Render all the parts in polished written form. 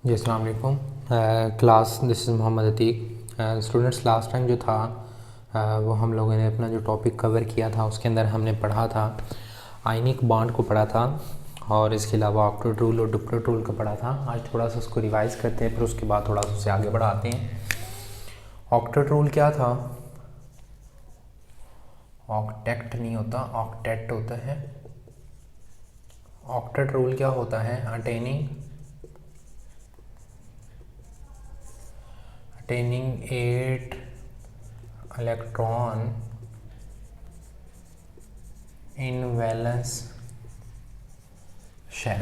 जी अस्सलाम वालेकुम class. This is Mohammad Atiq. Students, last time जो था वो हम लोगों ने अपना जो टॉपिक कवर किया था उसके अंदर हमने पढ़ा था आयनिक बॉन्ड को पढ़ा था, और इसके अलावा ऑक्टेट रूल और डुप्लेट रूल को पढ़ा था। आज थोड़ा सा उसको रिवाइज़ करते हैं, फिर उसके बाद थोड़ा सा उससे आगे बढ़ाते हैं। ऑक्टेट रूल क्या था? ऑक्टेट नहीं होता, ऑक्टेट होता है। ऑक्टेट रूल क्या होता है? Attaining 8 electron in valence shell.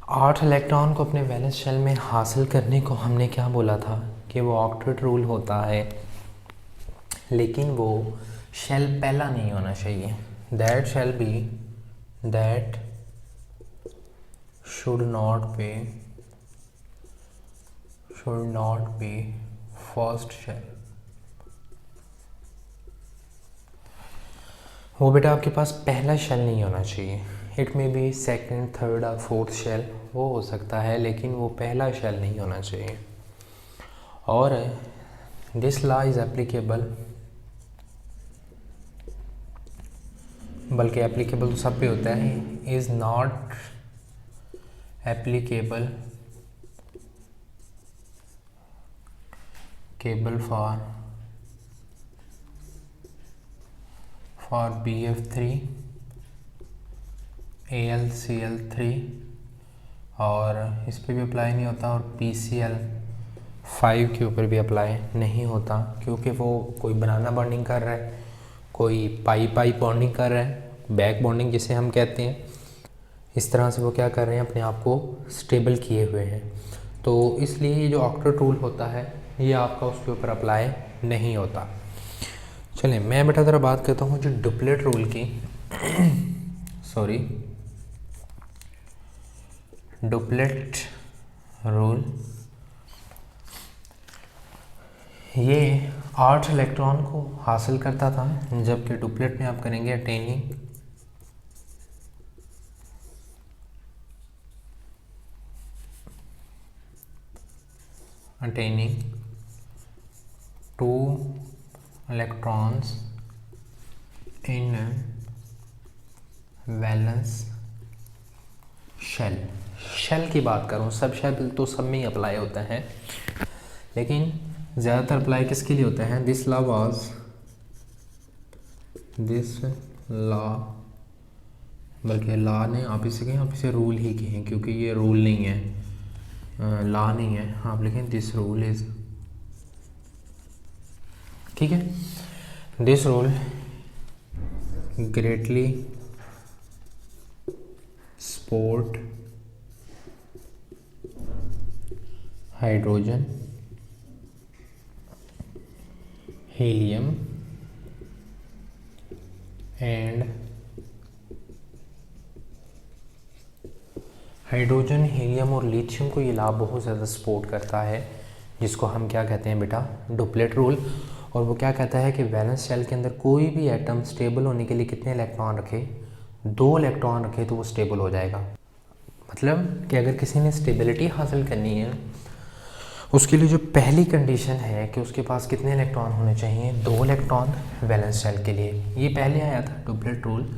8 electron को अपने वैलेंस शेल में हासिल करने को हमने क्या बोला था कि वो ऑक्टेट रूल होता है, लेकिन वो शेल पहला नहीं होना चाहिए। That should not be first shell. वो बेटा आपके पास पहला शेल नहीं होना चाहिए। इट में बी सेकंड, थर्ड और फोर्थ शेल वो हो सकता है, लेकिन वो पहला शेल नहीं होना चाहिए। और दिस लॉ इज़ एप्लीकेबल, बल्कि एप्लीकेबल तो सब पे होता है, is not applicable for BF3, AlCl3, और इस पे भी अप्लाई नहीं होता, और PCl5 के ऊपर भी अप्लाई नहीं होता, क्योंकि वो कोई बनाना बॉन्डिंग कर रहा है, कोई पाई बॉन्डिंग कर रहा है, बैक बॉन्डिंग जिसे हम कहते हैं। इस तरह से वो क्या कर रहे हैं, अपने आप को स्टेबल किए हुए हैं। तो इसलिए ये जो ऑक्टेट रूल होता है ये आपका उसके ऊपर अप्लाई नहीं होता। चलिए मैं बेटा ज़रा बात करता हूँ जो डुप्लेट रूल की डुप्लेट रूल, ये 8 इलेक्ट्रॉन को हासिल करता था, जबकि डुप्लेट में आप करेंगे attaining 2 electrons in valence shell की बात करूँ, सब शेल तो सब में ही अप्लाई होता है, लेकिन ज़्यादातर अप्लाई किसके लिए होता है? दिस लॉ, बल्कि लॉ ने आप इसे कहें, आप इसे रूल ही कहें, क्योंकि ये रूल नहीं है, लॉ नहीं है। आप लिखें दिस रूल इज़, ठीक है। This rule greatly support hydrogen, helium and hydrogen, helium और लिथियम को ये लाभ बहुत ज़्यादा सपोर्ट करता है, जिसको हम क्या कहते हैं बेटा? Duplet rule. और वो क्या कहता है कि वैलेंस शेल के अंदर कोई भी एटम स्टेबल होने के लिए कितने इलेक्ट्रॉन रखे? 2 इलेक्ट्रॉन रखे तो वो स्टेबल हो जाएगा। मतलब कि अगर किसी ने स्टेबिलिटी हासिल करनी है, उसके लिए जो पहली कंडीशन है कि उसके पास कितने इलेक्ट्रॉन होने चाहिए? 2 इलेक्ट्रॉन वैलेंस शेल के लिए। ये पहले आया था डुप्लेट रूल,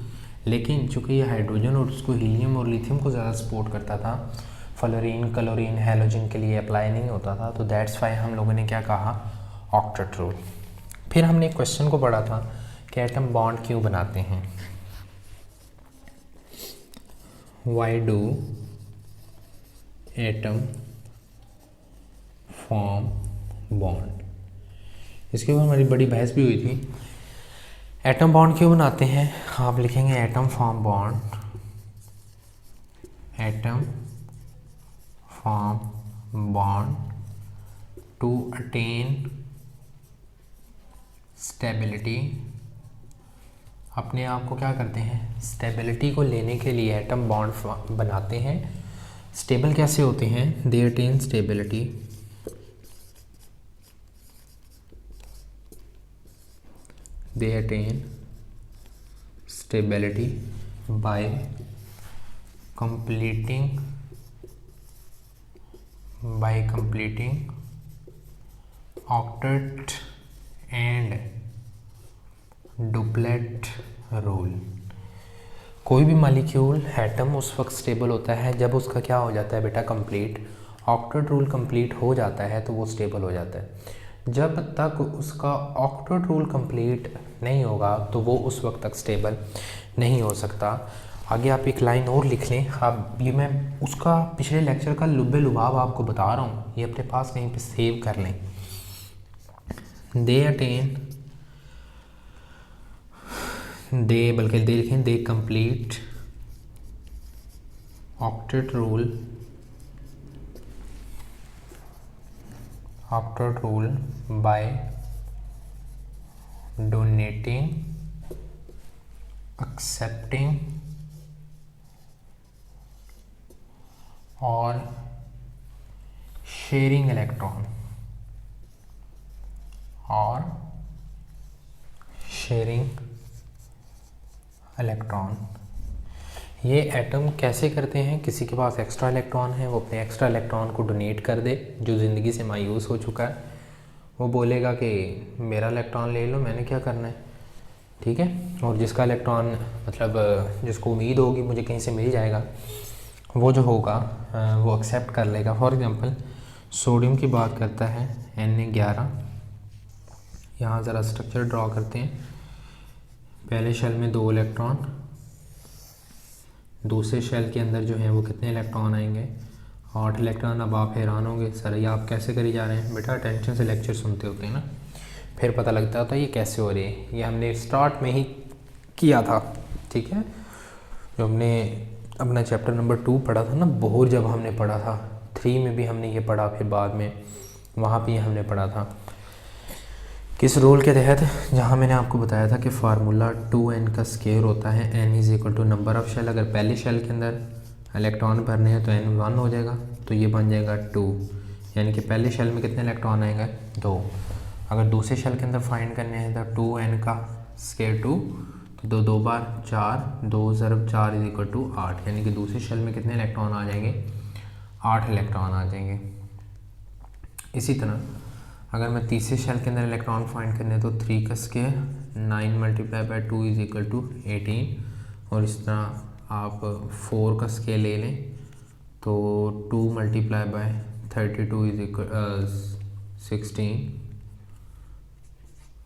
लेकिन चूँकि ये हाइड्रोजन और उसको हीलियम और लिथियम को ज़्यादा सपोर्ट करता था, फ्लोरीन, क्लोरीन, हैलोजन के लिए अप्लाई नहीं होता था, तो दैट्स वाई हम लोगों ने क्या कहा? Octet rule. फिर हमने एक क्वेश्चन को पढ़ा था कि एटम बॉन्ड क्यों बनाते हैं? Why do atom form bond? इसके ऊपर हमारी बड़ी बहस भी हुई थी। एटम बॉन्ड क्यों बनाते हैं? आप लिखेंगे atom form bond to attain stability. अपने आप को क्या करते हैं? स्टेबिलिटी को लेने के लिए एटम बॉन्ड बनाते हैं। स्टेबल कैसे होते हैं? They attain stability by completing bye completing octet and duplet rule. कोई भी मॉलिक्यूल एटम उस वक्त स्टेबल होता है जब उसका क्या हो जाता है बेटा, कंप्लीट ऑक्टेट रूल कंप्लीट हो जाता है तो वो स्टेबल हो जाता है। जब तक उसका ऑक्टेट रूल कंप्लीट नहीं होगा तो वो उस वक्त तक स्टेबल नहीं हो सकता। आगे आप एक लाइन और लिख लें। अब ये मैं उसका पिछले लेक्चर का लुब्बे लुभाव आपको बता रहा हूँ, ये अपने पास कहीं पे सेव कर लें। बल्कि दे लिखें, they complete octet rule by donating, accepting और शेयरिंग इलेक्ट्रॉन। ये एटम कैसे करते हैं, किसी के पास एक्स्ट्रा इलेक्ट्रॉन है वो अपने एक्स्ट्रा इलेक्ट्रॉन को डोनेट कर दे, जो ज़िंदगी से मायूस हो चुका है वो बोलेगा कि मेरा इलेक्ट्रॉन ले लो, मैंने क्या करना है, ठीक है। और जिसका इलेक्ट्रॉन मतलब जिसको उम्मीद होगी मुझे कहीं से मिल जाएगा, वो जो होगा वो एक्सेप्ट कर लेगा। फॉर एग्जांपल सोडियम की बात करता है Na11। यहाँ ज़रा स्ट्रक्चर ड्रॉ करते हैं। पहले शेल में 2 इलेक्ट्रॉन, दूसरे शेल के अंदर जो है वो कितने इलेक्ट्रॉन आएंगे, 8 इलेक्ट्रॉन। अब आप हैरान होंगे सर ये आप कैसे करी जा रहे हैं। बेटा अटेंशन से लेक्चर सुनते होते हैं ना, फिर पता लगता होता है ये कैसे हो रही है। ये हमने स्टार्ट में ही किया था, ठीक है। जो हमने अपना चैप्टर नंबर 2 पढ़ा था ना, बोहर जब हमने पढ़ा था, 3 में भी हमने ये पढ़ा, फिर बाद में वहाँ पे हमने पढ़ा था किस रूल के तहत, जहाँ मैंने आपको बताया था कि फार्मूला 2n का स्क्वायर होता है, n is equal to number of shell. अगर पहले शेल के अंदर इलेक्ट्रॉन भरने हैं तो n 1 हो जाएगा, तो ये बन जाएगा 2, यानी कि पहले शेल में कितने इलेक्ट्रॉन आएंगे 2। अगर दूसरे शेल के अंदर फाइंड करने हैं तो 2n का स्क्वायर 2, तो 2 2 बार 4, 2 ज़रब 4 इज इक्वल टू 8, यानी कि दूसरे शेल में कितने इलेक्ट्रॉन आ जाएंगे, 8 इलेक्ट्रॉन आ जाएंगे। इसी तरह अगर मैं तीसरे शेल के अंदर इलेक्ट्रॉन फाइंड करने तो 3 का square 9 multiply by 2 is equal to 18, और इस तरह आप 4 का स्क्वायर ले लें तो 2 मल्टीप्लाई बाई 32 इज इक्वल 16,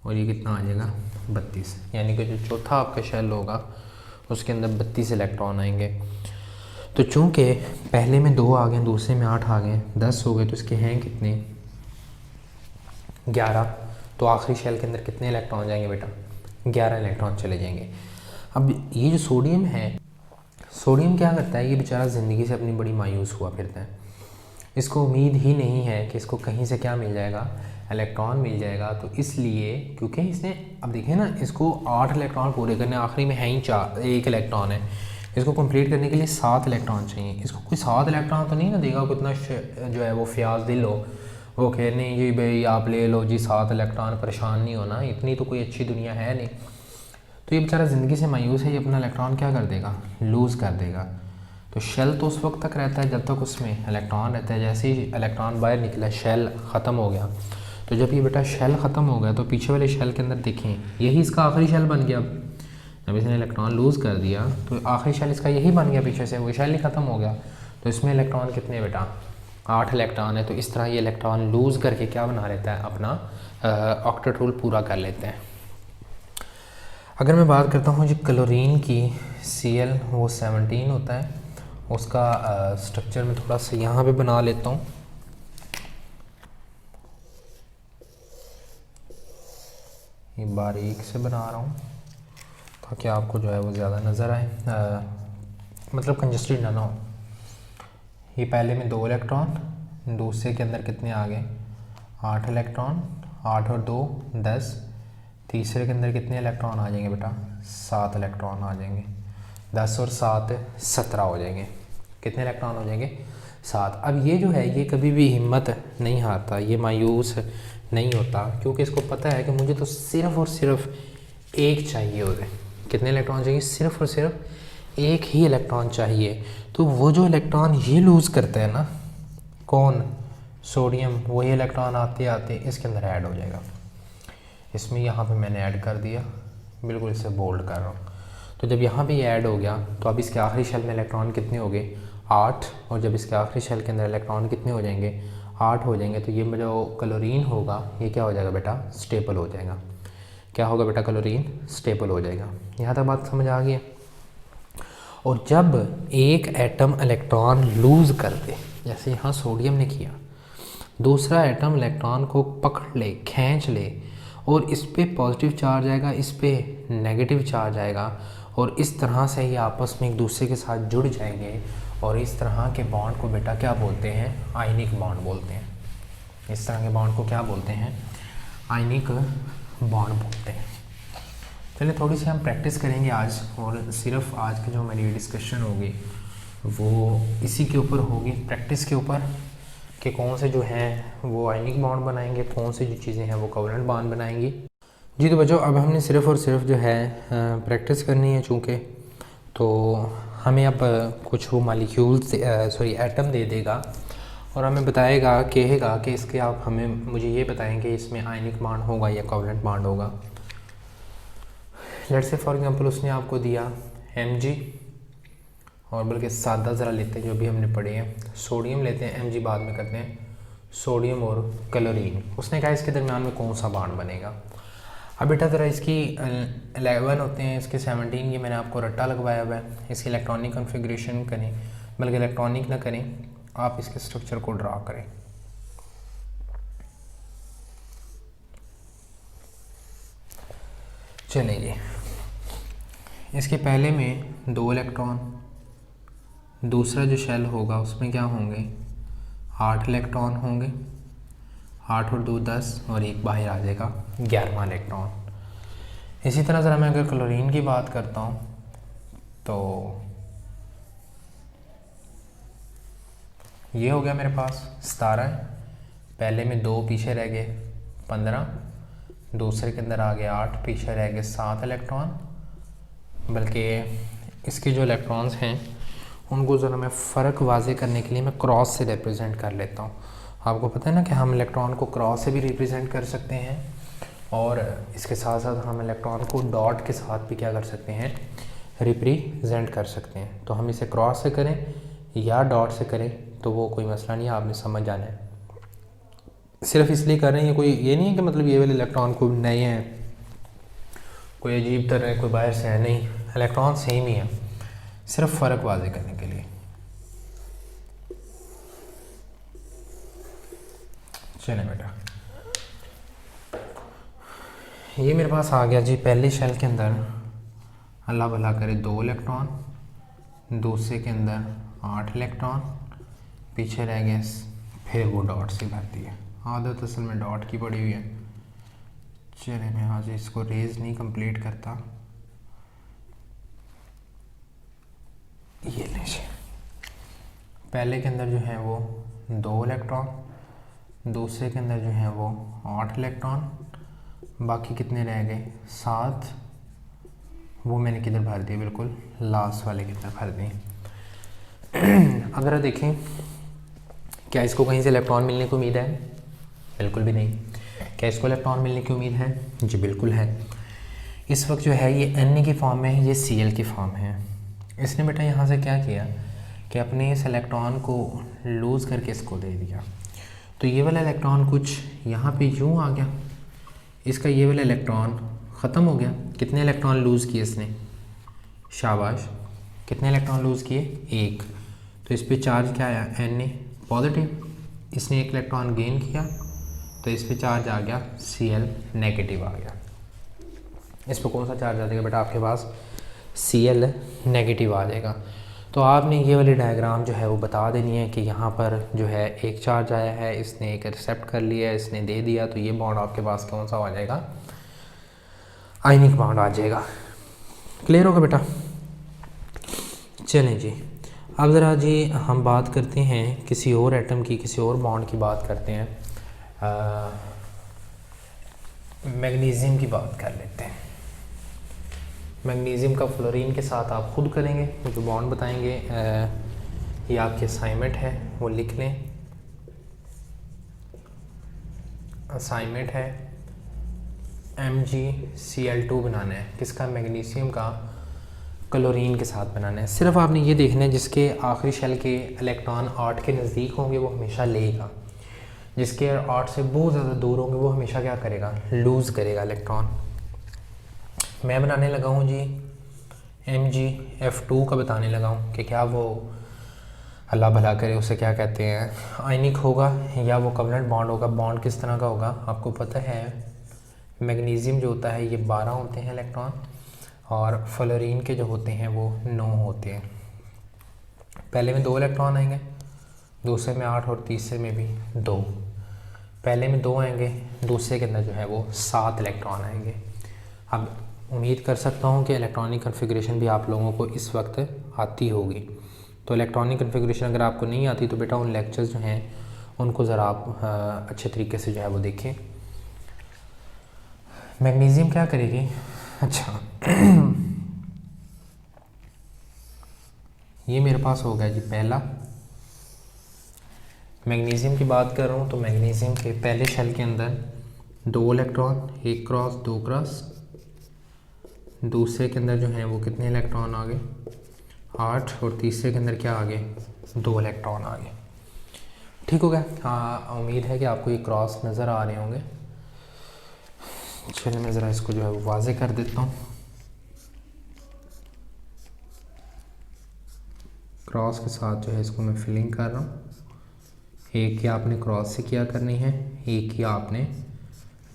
और ये कितना आ जाएगा 32, यानी कि जो चौथा आपका शेल होगा उसके अंदर 32 इलेक्ट्रॉन आएंगे। तो चूँकि पहले में 2 आ गए, दूसरे में 8 आ गए, 10 हो गए, तो इसके हैं कितने 11, तो आखिरी शेल के अंदर कितने इलेक्ट्रॉन जाएंगे बेटा, 11 इलेक्ट्रॉन चले जाएंगे। अब ये जो सोडियम है, सोडियम क्या करता है, ये बेचारा ज़िंदगी से अपनी बड़ी मायूस हुआ फिरता है। इसको उम्मीद ही नहीं है कि इसको कहीं से क्या मिल जाएगा, इलेक्ट्रॉन मिल जाएगा। तो इसलिए क्योंकि इसने, अब देखें ना, इसको 8 इलेक्ट्रॉन पूरे करने, आखिरी में है ही 1 इलेक्ट्रॉन है, इसको कंप्लीट करने के लिए 7 इलेक्ट्रॉन चाहिए। इसको कोई 7 इलेक्ट्रॉन तो नहीं ना देगा, कितना जो है वो फ्याज दिल हो, वो कह नहीं जी भाई आप ले लो जी 7 इलेक्ट्रॉन, परेशान नहीं होना, इतनी तो कोई अच्छी दुनिया है नहीं। तो ये बेचारा ज़िंदगी से मायूस है, ये अपना इलेक्ट्रॉन क्या कर देगा, लूज़ कर देगा। तो शेल तो उस वक्त तक रहता है जब तक उसमें इलेक्ट्रॉन रहता है, जैसे ही इलेक्ट्रॉन बाहर निकला शेल ख़त्म हो गया। तो जब ये बेटा शेल ख़त्म हो गया तो पीछे वाले शेल के अंदर देखें, यही इसका आखिरी शेल बन गया। जब इसने इलेक्ट्रॉन लूज़ कर दिया तो आखिरी शेल इसका यही बन गया, पीछे से वो शेल ही ख़त्म हो गया। तो इसमें इलेक्ट्रॉन कितने बेटा, 8 इलेक्ट्रॉन है। तो इस तरह ये इलेक्ट्रॉन लूज़ करके क्या बना लेता है, अपना ऑक्टेट रूल पूरा कर लेते हैं। अगर मैं बात करता हूँ जी क्लोरीन की, Cl वो 17 होता है, उसका स्ट्रक्चर में थोड़ा सा यहाँ पे बना लेता हूँ। ये बारीक से बना रहा हूँ ताकि आपको जो है वो ज़्यादा नज़र आए, मतलब कंजस्टेड ना हो। ये पहले में 2 इलेक्ट्रॉन, दूसरे के अंदर कितने आ गए, 8 इलेक्ट्रॉन, 8 और 2 10, तीसरे के अंदर कितने इलेक्ट्रॉन आ जाएंगे बेटा, 7 इलेक्ट्रॉन आ जाएंगे, 10 और 7 17 हो जाएंगे। कितने इलेक्ट्रॉन हो जाएंगे, 7। अब ये जो है ये कभी भी हिम्मत नहीं हारता, ये मायूस नहीं होता, क्योंकि इसको पता है कि मुझे तो सिर्फ़ और सिर्फ एक चाहिए होते। कितने इलेक्ट्रॉन चाहिए, सिर्फ़ और सिर्फ एक ही इलेक्ट्रॉन चाहिए। तो वो जो इलेक्ट्रॉन ये लूज़ करता है ना, कौन, सोडियम वही इलेक्ट्रॉन आते आते इसके अंदर ऐड हो जाएगा। इसमें यहाँ पे मैंने ऐड कर दिया, बिल्कुल इसे बोल्ड कर रहा हूँ। तो जब यहाँ पे ये ऐड हो गया तो अब इसके आखिरी शेल में इलेक्ट्रॉन कितने हो गए, 8। और जब इसके आखिरी शेल के अंदर इलेक्ट्रॉन कितने हो जाएंगे, 8 हो जाएंगे। तो ये जो क्लोरीन होगा ये क्या हो जाएगा बेटा, स्टेबल हो जाएगा। क्या होगा बेटा, क्लोरीन स्टेबल हो जाएगा। यहाँ तक बात समझ आ गई है। और जब एक एटम इलेक्ट्रॉन लूज़ कर दे, जैसे यहाँ सोडियम ने किया, दूसरा एटम इलेक्ट्रॉन को पकड़ ले, खींच ले, और इस पे पॉजिटिव चार्ज आएगा, इस पे नेगेटिव चार्ज आएगा, और इस तरह से ये आपस में एक दूसरे के साथ जुड़ जाएंगे, और इस तरह के बॉन्ड को बेटा क्या बोलते हैं, आयनिक बॉन्ड बोलते हैं। इस तरह के बॉन्ड को क्या बोलते हैं, आयनिक बॉन्ड बोलते हैं। चलिए थोड़ी सी हम प्रैक्टिस करेंगे आज, और सिर्फ आज की जो हमारी डिस्कशन होगी वो इसी के ऊपर होगी, प्रैक्टिस के ऊपर, कि कौन से जो हैं वो आयनिक बॉन्ड बनाएंगे, कौन सी जो चीज़ें हैं वो कोवलेंट बॉन्ड बनाएंगी। जी तो बच्चों अब हमने सिर्फ और सिर्फ जो है प्रैक्टिस करनी है, चूँकि तो हमें अब कुछ वो मालिक्यूल्स एटम दे देगा और हमें बताएगा, कहेगा कि इसके आप हमें मुझे ये बताएंगे इसमें आयनिक बॉन्ड होगा या कोवलेंट बॉन्ड होगा। लेट्स से फॉर एग्जांपल उसने आपको दिया Mg, और बल्कि सादा ज़रा लेते हैं जो भी हमने पढ़े हैं, सोडियम लेते हैं, Mg बाद में करते हैं, सोडियम और क्लोरीन। उसने कहा इसके दरमियान में कौन सा बॉन्ड बनेगा। अब बेटा ज़रा इसकी 11 होते हैं, इसके 17, ये मैंने आपको रट्टा लगवाया हुआ है। इसकी इलेक्ट्रॉनिक कन्फिग्रेशन करें, बल्कि इलेक्ट्रॉनिक ना करें, आप इसके स्ट्रक्चर को ड्रा करें। चलिए जी, इसके पहले में 2 इलेक्ट्रॉन, दूसरा जो शेल होगा उसमें क्या होंगे, 8 इलेक्ट्रॉन होंगे, 8 और 2 10, और एक बाहर आ जाएगा 11वां इलेक्ट्रॉन। इसी तरह ज़रा मैं अगर क्लोरीन की बात करता हूँ तो ये हो गया मेरे पास 17 है, पहले में 2 पीछे रह गए 15, दूसरे के अंदर आ गए 8, पीछे रह गए 7 इलेक्ट्रॉन। बल्कि इसके जो इलेक्ट्रॉन्स हैं उनको ज़रा मैं फ़र्क वाजे करने के लिए मैं क्रॉस से रिप्रेजेंट कर लेता हूँ। आपको पता है ना कि हम इलेक्ट्रॉन को क्रॉस से भी रिप्रेजेंट कर सकते हैं, और इसके साथ साथ हम इलेक्ट्रॉन को डॉट के साथ भी क्या कर सकते हैं, रिप्रेजेंट कर सकते हैं। तो हम इसे क्रॉस से करें या डॉट से करें तो वो कोई मसला नहीं है, आपने समझ जाना है। सिर्फ इसलिए कर रहे हैं, कोई ये नहीं है कि मतलब ये वाले इलेक्ट्रॉन को नए हैं, कोई अजीब तरह कोई बाहर से है, नहीं, इलेक्ट्रॉन सेम ही है, सिर्फ फ़र्क वाजे करने के लिए। चलें बेटा, ये मेरे पास आ गया जी पहले शेल के अंदर, अल्लाह भला करे 2 इलेक्ट्रॉन, दूसरे के अंदर 8 इलेक्ट्रॉन, पीछे रह गए, फिर वो डॉट से भर दिए। आदत असल में डॉट की पड़ी हुई है। चले मैं आज इसको रेज नहीं कंप्लीट करता, ये लीजिए, पहले के अंदर जो है वो 2 इलेक्ट्रॉन, दूसरे के अंदर जो है वो 8 इलेक्ट्रॉन, बाकी कितने रह गए 7, वो मैंने किधर भर दिए, बिल्कुल लास्ट वाले के अंदर भर दिए। अगर देखें क्या इसको कहीं से इलेक्ट्रॉन मिलने की उम्मीद है, बिल्कुल भी नहीं। क्या इसको इलेक्ट्रॉन मिलने की उम्मीद है, जी बिल्कुल है। इस वक्त जो है ये Na की फॉर्म में है, ये Cl की फॉर्म है। इसने बेटा यहाँ से क्या किया कि अपने इस इलेक्ट्रॉन को लूज़ करके इसको दे दिया, तो ये वाला इलेक्ट्रॉन कुछ यहाँ पे यूँ आ गया, इसका ये वाला इलेक्ट्रॉन ख़त्म हो गया। कितने इलेक्ट्रॉन लूज़ किए इसने, शाबाश, कितने इलेक्ट्रॉन लूज़ किए, 1। तो इस पे चार्ज क्या आया, Na पॉजिटिव, इसने 1 इलेक्ट्रॉन गेन किया, तो इस पे चार्ज आ गया Cl नेगेटिव आ गया। इस पर कौन सा चार्ज आ जाएगा बेटा, आपके पास Cl नेगेटिव आ जाएगा। तो आपने ये वाली डायग्राम जो है वो बता देनी है कि यहाँ पर जो है एक चार्ज आया है, इसने एक एक्सेप्ट कर लिया, इसने दे दिया, तो ये बॉन्ड आपके पास कौन सा आ जाएगा, आयनिक बॉन्ड आ जाएगा। क्लियर होगा बेटा। चलें जी, अब ज़रा जी हम बात करते हैं किसी और एटम की, किसी और बॉन्ड की बात करते हैं, मैग्नीशियम की बात कर लेते हैं। मैग्नीशियम का फ्लोरीन के साथ आप खुद करेंगे, जो बॉन्ड बताएंगे ये आपके असाइनमेंट है वो लिख लें। असाइनमेंट है MgCl2 बनाना है। किसका? मैग्नीशियम का क्लोरीन के साथ बनाना है। सिर्फ आपने ये देखना है जिसके आखिरी शेल के इलेक्ट्रॉन 8 के नज़दीक होंगे वो हमेशा लेगा, जिसके 8 से बहुत ज़्यादा दूर होंगे वो हमेशा क्या करेगा? लूज़ करेगा इलेक्ट्रॉन। मैं बनाने लगा हूँ जी MgF2 का बताने लगा हूँ कि क्या वो अल्लाह भला करे उसे क्या कहते हैं, आयनिक होगा या वो कोवलेंट बॉन्ड होगा। बॉन्ड किस तरह का होगा आपको पता है? मैग्नीशियम जो होता है ये 12 होते हैं इलेक्ट्रॉन, और फ्लोरीन के जो होते हैं वो 9 होते हैं। पहले में 2 इलेक्ट्रॉन आएंगे, दूसरे में 8 और तीसरे में भी 2। पहले में 2 आएंगे, दूसरे के अंदर जो है वो 7 इलेक्ट्रॉन आएंगे। अब उम्मीद कर सकता हूँ कि इलेक्ट्रॉनिक कन्फिग्रेशन भी आप लोगों को इस वक्त आती होगी। तो इलेक्ट्रॉनिक कन्फिग्रेशन अगर आपको नहीं आती तो बेटा उन लेक्चर्स जो हैं उनको ज़रा आप अच्छे तरीके से जो है वो देखें। मैग्नीशियम क्या करेगी? अच्छा ये मेरे पास हो गया जी पहला। मैग्नीशियम की बात कर रहा हूँ तो मैग्नीशियम के पहले शेल के अंदर 2 इलेक्ट्रॉन, 1 क्रॉस 2 क्रॉस। दूसरे के अंदर जो है वो कितने इलेक्ट्रॉन आ गए? 8। और तीसरे के अंदर क्या आ गए? 2 इलेक्ट्रॉन आ गए। ठीक हो गया? हाँ, उम्मीद है कि आपको ये क्रॉस नज़र आ रहे होंगे। चलिए मैं ज़रा इसको जो है वो वाज़े कर देता हूँ। क्रॉस के साथ जो है इसको मैं फिलिंग कर रहा हूँ। एक की आपने क्रॉस से किया करनी है, एक की आपने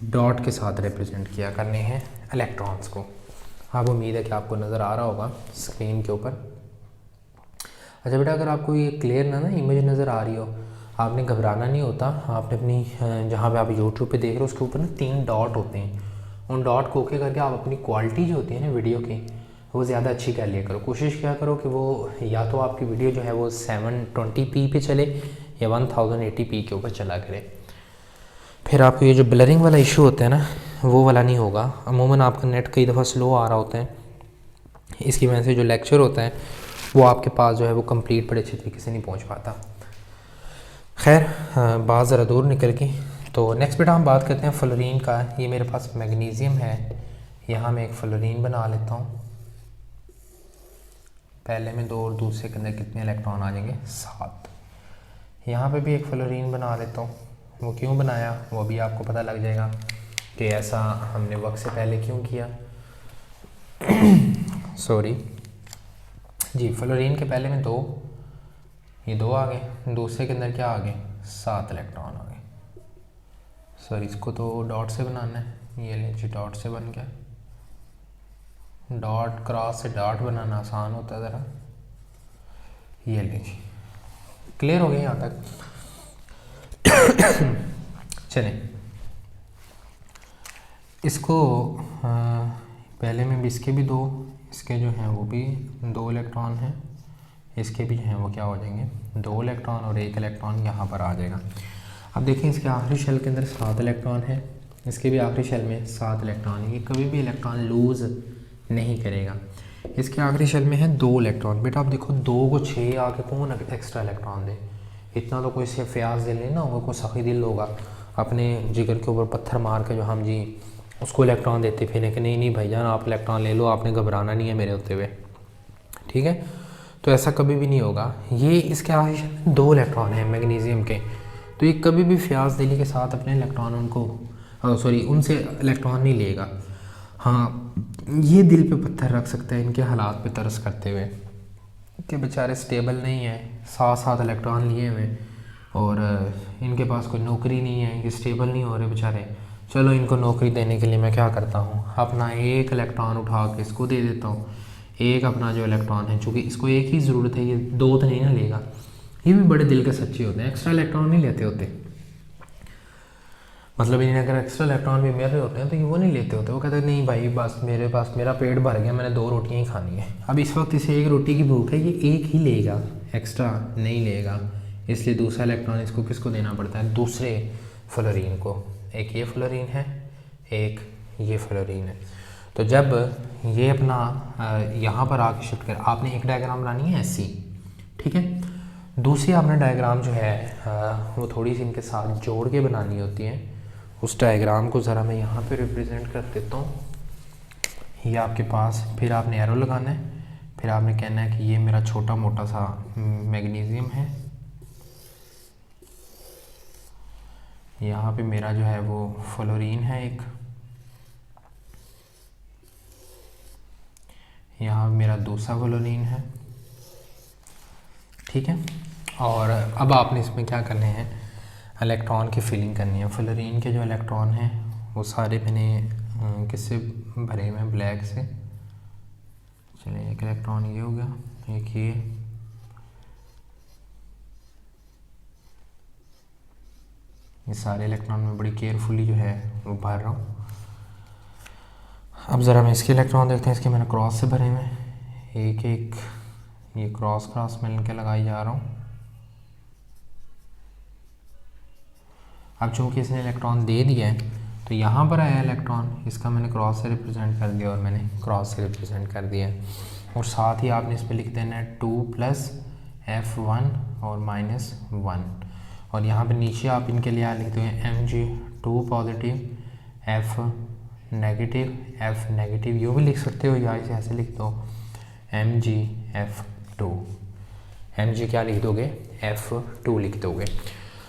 डॉट के साथ रिप्रेजेंट किया करने हैं इलेक्ट्रॉन्स को। अब उम्मीद है कि आपको नज़र आ रहा होगा स्क्रीन के ऊपर। अच्छा बेटा, अगर आपको ये क्लियर ना इमेज नज़र आ रही हो, आपने घबराना नहीं होता। आपने अपनी जहाँ पे आप यूट्यूब पे देख रहे हो उसके ऊपर ना 3 डॉट होते हैं, उन डॉट को ओके करके आप अपनी क्वालिटी जो होती है ना वीडियो की वो ज़्यादा अच्छी कर लिया करो। कोशिश किया करो कि वो या तो आपकी वीडियो जो है वो 720p पे चले या 1080p के ऊपर चला करे। फिर आपको ये जो ब्लरिंग वाला इशू होता है ना वो वाला नहीं होगा। अमूमन आपका नेट कई दफ़ा स्लो आ रहा होता है, इसकी वजह से जो लेक्चर होता है वो आपके पास जो है वो कंप्लीट बड़े अच्छे तरीके से नहीं पहुंच पाता। खैर बात ज़रा दूर निकल गई। तो नेक्स्ट बेटा हम बात करते हैं फ्लोरीन का। ये मेरे पास मैग्नीशियम है, यहाँ मैं एक फ्लोरीन बना लेता हूँ। पहले में 2 और दूसरे के अंदर कितने इलेक्ट्रॉन आ जाएंगे? 7। यहाँ पे भी एक फ्लोरीन बना लेता हूँ। वो क्यों बनाया वो भी आपको पता लग जाएगा कि ऐसा हमने वक्त से पहले क्यों किया। सॉरी जी, फ्लोरीन के पहले में 2, ये 2 आ गए, दूसरे के अंदर क्या आ गए? 7 इलेक्ट्रॉन आ गए। सॉरी, इसको तो डॉट से बनाना है, ये ले जी डॉट से बन गया। डॉट क्रॉस से डॉट बनाना आसान होता है ज़रा। ये ले जी, क्लियर हो गया यहाँ तक? चलें, इसको पहले में भी इसके भी 2, इसके जो हैं वो भी 2 इलेक्ट्रॉन हैं, इसके भी जो हैं वो क्या हो जाएंगे? 2 इलेक्ट्रॉन, और 1 इलेक्ट्रॉन यहाँ पर आ जाएगा। अब देखें इसके आखिरी शेल के अंदर 7 इलेक्ट्रॉन है, इसके भी आखिरी शेल में 7 इलेक्ट्रॉन है। ये कभी भी इलेक्ट्रॉन लूज़ नहीं करेगा। इसके आखिरी शेल में है 2 इलेक्ट्रॉन। बेटा आप देखो 2 को 6 आके कौन एक्स्ट्रा इलेक्ट्रॉन दे? इतना तो कोई से फ्याज दिल नहीं ना होगा, कोई सखी दिल होगा अपने जिगर के ऊपर पत्थर मार के जो हम जी उसको इलेक्ट्रॉन देते फिर कि नहीं भाईजान आप इलेक्ट्रॉन ले लो, आपने घबराना नहीं है मेरे होते हुए। ठीक है, तो ऐसा कभी भी नहीं होगा। ये इसके आखिरी 2 इलेक्ट्रॉन हैं मैग्नीशियम के, तो ये कभी भी फ्याज दिली के साथ अपने इलेक्ट्रॉन उनसे इलेक्ट्रॉन नहीं लेगा। हाँ, ये दिल पे पत्थर रख सकता है इनके हालात पे तरस करते हुए कि बेचारे स्टेबल नहीं है, 7 इलेक्ट्रॉन लिए हुए और इनके पास कोई नौकरी नहीं है, ये स्टेबल नहीं हो रहे बेचारे। चलो इनको नौकरी देने के लिए मैं क्या करता हूँ, अपना 1 इलेक्ट्रॉन उठा के इसको दे देता हूँ। एक अपना जो इलेक्ट्रॉन है, चूँकि इसको 1 ही ज़रूरत है, ये 2 तो नहीं ना लेगा। ये भी बड़े दिल के सच्चे होते हैं, एक्स्ट्रा इलेक्ट्रॉन नहीं लेते होते। मतलब इन्हें अगर एक्स्ट्रा इलेक्ट्रॉन भी मिल रहे होते हैं तो ये वो नहीं लेते होते। वो कहते हैं नहीं भाई बस मेरे पास मेरा पेट भर गया, मैंने 2 रोटियाँ ही खानी है। अब इस वक्त इसे 1 रोटी की भूख है, ये 1 ही लेगा, एक्स्ट्रा नहीं लेगा। इसलिए दूसरा इलेक्ट्रॉन इसको किसको देना पड़ता है? दूसरे फ्लोरीन को। एक ये फ्लोरीन है, एक ये फ्लोरीन है। तो जब ये अपना यहाँ पर आके शिफ्ट कर, आपने एक डायग्राम बनानी है ऐसी, ठीक है। दूसरी आपने डायग्राम जो है वो थोड़ी सी इनके साथ जोड़ के बनानी होती है। उस डायग्राम को ज़रा मैं यहाँ पे रिप्रेजेंट कर देता हूँ। ये आपके पास, फिर आपने एरो लगाना है, फिर आपने कहना है कि ये मेरा छोटा मोटा सा मैग्नीशियम है, यहाँ पे मेरा जो है वो फ्लोरीन है एक, यहाँ मेरा दूसरा फ्लोरीन है, ठीक है। और अब आपने इसमें क्या करने हैं, इलेक्ट्रॉन की फिलिंग करनी है। फ्लोरीन के जो इलेक्ट्रॉन हैं वो सारे मैंने किससे भरे हुए हैं, ब्लैक से। चलिए एक इलेक्ट्रॉन ये हो गया, एक ये सारे इलेक्ट्रॉन में बड़ी केयरफुली जो है वो भर रहा हूँ। अब ज़रा मैं इसके इलेक्ट्रॉन देखते हैं, इसके मैंने क्रॉस से भरे हुए हैं, एक एक ये क्रॉस क्रॉस में इनके लगाई जा रहा हूँ। अब चूँकि इसने इलेक्ट्रॉन दे दिया है तो यहाँ पर आया इलेक्ट्रॉन, इसका मैंने क्रॉस से रिप्रेजेंट कर दिया और मैंने क्रॉस से रिप्रेजेंट कर दिया है। और साथ ही आपने इस पर लिख देना है 2 + F1 और -1। और यहाँ पे नीचे आप इनके लिए लिखते हैं Mg2 पॉजिटिव, F नेगेटिव, यूँ भी लिख सकते हो या इसे ऐसे लिख दो MgF2। Mg क्या लिख दोगे, F2 लिख दोगे।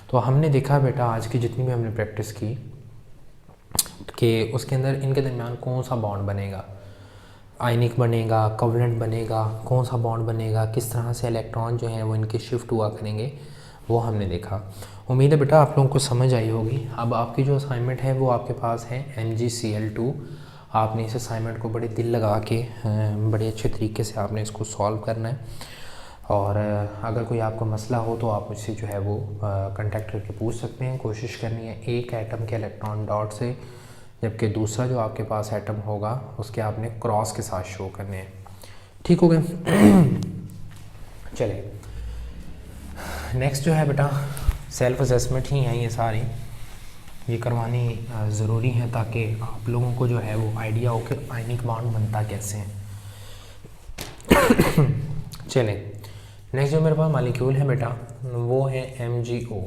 तो हमने देखा बेटा आज की जितनी भी हमने प्रैक्टिस की कि उसके अंदर इनके दरमियान कौन सा बॉन्ड बनेगा, आयनिक बनेगा, कोवलेंट बनेगा, कौन सा बॉन्ड बनेगा, किस तरह से इलेक्ट्रॉन जो हैं वो इनके शिफ्ट हुआ करेंगे, वो हमने देखा। उम्मीद है बेटा आप लोगों को समझ आई होगी। अब आपकी जो असाइनमेंट है वो आपके पास है MgCl2। आपने इस असाइनमेंट को बड़े दिल लगा के बड़े अच्छे तरीके से आपने इसको सॉल्व करना है। और अगर कोई आपको मसला हो तो आप मुझसे जो है वो कांटेक्ट करके पूछ सकते हैं। कोशिश करनी है एक एटम के इलेक्ट्रॉन डॉट से, जबकि दूसरा जो आपके पास एटम होगा उसके आपने क्रॉस के साथ शो करने हैं। ठीक हो गए। चलिए नेक्स्ट जो है बेटा सेल्फ असेसमेंट ही है, ये सारी ये करवानी ज़रूरी है ताकि आप लोगों को जो है वो आइडिया हो कि आयनिक बॉन्ड बनता कैसे है। चलें नेक्स्ट जो मेरे पास मॉलिक्यूल है बेटा वो है MgO।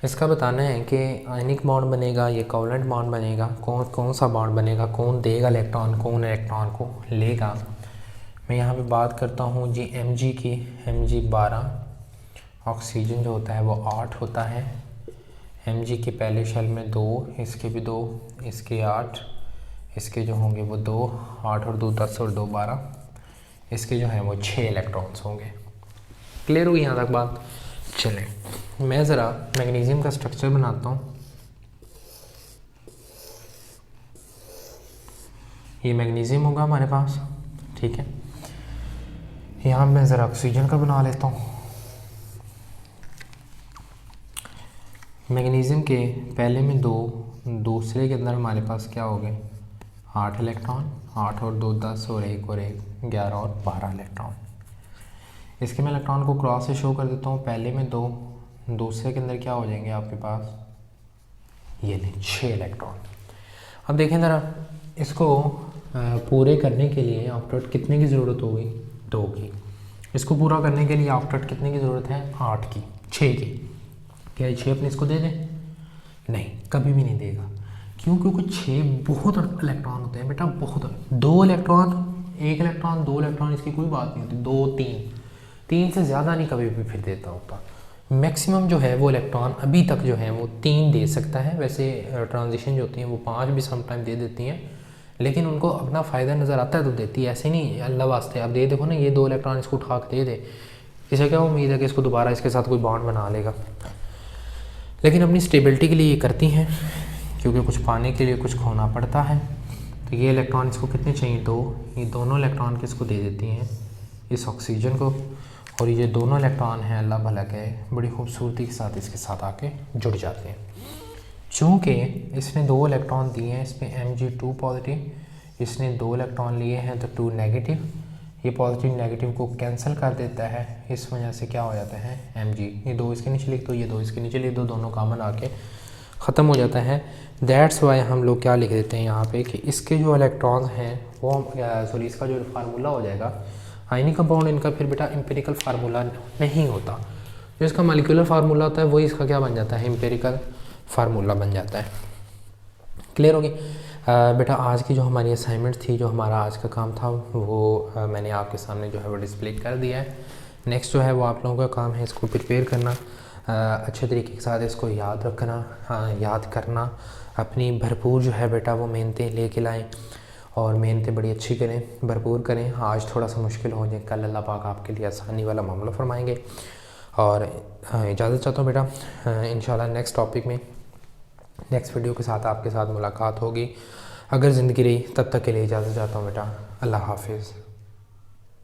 इसका बताना है कि आयनिक बॉन्ड बनेगा, ये कोवलेंट बॉन्ड बनेगा, कौन सा बॉन्ड बनेगा, कौन देगा इलेक्ट्रॉन, कौन इलेक्ट्रॉन को लेगा। मैं यहाँ पे बात करता हूँ जी Mg की, Mg12, ऑक्सीजन जो होता है वो 8 होता है। Mg के पहले शेल में 2, इसके भी 2, इसके 8, इसके जो होंगे वो 2, 8 और 2 10 और 2 12, इसके जो है वो 6 इलेक्ट्रॉन्स होंगे। क्लियर हुई यहाँ तक बात। चलें मैं ज़रा मैग्नीशियम का स्ट्रक्चर बनाता हूँ। ये मैग्नीशियम होगा हमारे पास, ठीक है। यहाँ मैं ज़रा ऑक्सीजन का बना लेता हूँ। मैग्नीशियम के पहले में 2, दूसरे के अंदर हमारे पास क्या हो गए 8 इलेक्ट्रॉन, 8 और 2 10 और 1 और 1 11 और 12 इलेक्ट्रॉन। इसके मैं इलेक्ट्रॉन को क्रॉस से शो कर देता हूँ। पहले में 2, दूसरे के अंदर क्या हो जाएंगे आपके पास, ये नहीं 6 इलेक्ट्रॉन। अब देखें ज़रा इसको पूरे करने के लिए ऑक्टेट कितने की ज़रूरत होगी, 2 की। इसको पूरा करने के लिए ऑक्टेट कितने की ज़रूरत है, 8 की, 6 की। क्या 6 अपने इसको दे दें, नहीं कभी भी नहीं देगा। क्यों, क्योंकि 6 बहुत इलेक्ट्रॉन होते हैं बेटा, बहुत। 2 इलेक्ट्रॉन, 1 इलेक्ट्रॉन, 2 इलेक्ट्रॉन इसकी कोई बात नहीं होती, 2 3 से ज़्यादा नहीं कभी भी फिर देता होता। मैक्सिमम जो है वो इलेक्ट्रॉन अभी तक जो है वो 3 दे सकता है। वैसे ट्रांजिशन जो होती हैं वो 5 भी समटाइम दे देती हैं, लेकिन उनको अपना फ़ायदा नज़र आता है तो देती है, ऐसे नहीं अल्लाह वास्ते। अब दे देखो ना, ये 2 इलेक्ट्रॉन इसको उठा के दे दे, इसे क्या उम्मीद है कि इसको दोबारा इसके साथ कोई बॉन्ड बना लेगा। लेकिन अपनी स्टेबिलिटी के लिए ये करती हैं, क्योंकि कुछ पाने के लिए कुछ खोना पड़ता है। तो ये इलेक्ट्रॉन इसको कितने चाहिए, 2, ये दोनों इलेक्ट्रॉन किसको दे देती हैं, इस ऑक्सीजन को। और ये दोनों इलेक्ट्रॉन हैं अल्लाह भला के बड़ी खूबसूरती के साथ इसके साथ आके जुड़ जाते हैं। चूँकि इसने 2 इलेक्ट्रॉन दिए हैं, इसमें Mg2 पॉजिटिव, इसने 2 इलेक्ट्रॉन लिए हैं तो 2 नेगेटिव। ये पॉजिटिव नेगेटिव को कैंसिल कर देता है, इस वजह से क्या हो जाता है Mg, ये 2 इसके नीचे लिख दो, ये 2 इसके नीचे लिख दो, दोनों कॉमन आके ख़त्म हो जाता है। दैट्स वाई हम लोग क्या लिख देते हैं यहाँ पे कि इसके जो इलेक्ट्रॉन्स हैं वो सॉरी इसका जो फार्मूला हो जाएगा आयनिक कंपाउंड, इनका फिर बेटा एम्पिरिकल फार्मूला नहीं होता। जो इसका मॉलिक्यूलर फार्मूला होता है वही इसका क्या बन जाता है, एम्पिरिकल फार्मूला बन जाता है। क्लियर होगी बेटा। आज की जो हमारी असाइनमेंट थी, जो हमारा आज का काम था, वो मैंने आपके सामने जो है वो डिस्प्ले कर दिया है। नेक्स्ट जो है वो आप लोगों का काम है इसको प्रिपेयर करना, अच्छे तरीके के साथ इसको याद रखना, याद करना, अपनी भरपूर जो है बेटा वो मेहनतें लेके लाएं और मेहनतें बड़ी अच्छी करें, भरपूर करें। आज थोड़ा सा मुश्किल हो जाए, कल अल्लाह पाक आपके लिए आसानी वाला मामला फरमाएंगे। और इजाज़त चाहता हूँ बेटा, इंशाल्लाह नेक्स्ट टॉपिक में नेक्स्ट वीडियो के साथ आपके साथ मुलाकात होगी। अगर ज़िंदगी रही तब तक के लिए इजाज़त चाहता हूँ बेटा। अल्लाह हाफिज़।